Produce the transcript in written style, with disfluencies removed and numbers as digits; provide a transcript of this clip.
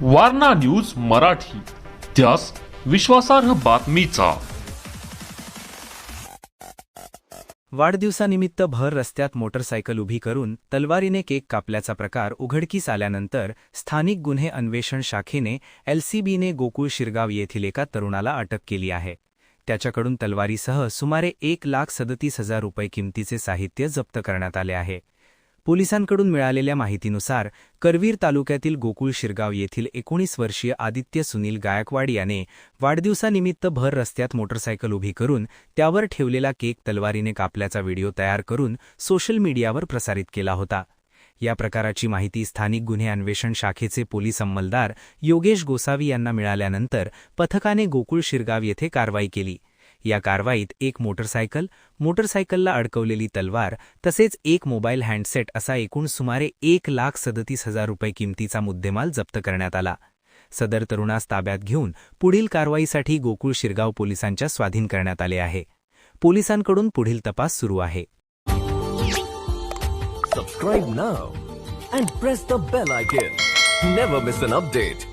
Warna news Marathi, त्यास विश्वासार्ह बातमीचा। वाढदिवसानिमित्त भर रस्त्यात मोटरसायकल उभी करून तलवारीने केक कापल्याचा प्रकार उघडकीस आल्यानंतर स्थानिक गुन्हे अन्वेषण शाखेने LCBने गोकुळ शिरगाव येथील एका तरुणाला अटक केली आहे। त्याच्याकडून तलवारीसह सुमारे 1,37,000 रुपये किमतीचे साहित्य जप्त करण्यात आले आहे। पोलिसांकडून मिळालेल्या माहितीनुसार करवीर तालुक्यातील गोकुळ शिरगाव येथील 19 वर्षीय आदित्य सुनील गायकवाड याने वाढदिवसानिमित्त भर रस्त्यात मोटरसायकल उभी करून त्यावर ठेवलेला केक तलवारीने कापल्याचा व्हिडिओ तयार करून सोशल मीडियावर प्रसारित केला होता। या प्रकाराची माहिती स्थानिक गुन्हे अन्वेषण शाखेचे पोलीस अंमलदार योगेश गोसावी यांना मिळाल्यानंतर पथकाने गोकुळ शिरगाव येथे कारवाई केली। या कारवाईत एक मोटरसायकलला अडकवलेली तलवार तसेच एक मोबाईल हँडसेट असा एकूण सुमारे 1,37,000 रुपये किमतीचा मुद्देमाल जप्त करण्यात आला। सदर तरुणास ताब्यात घेऊन पुढील कारवाईसाठी गोकुळ शिरगाव पोलिसांच्या स्वाधीन करण्यात आले आहे। पोलिसांकडून पुढील तपास सुरू आहे। Subscribe now and press the bell icon. Never miss an update.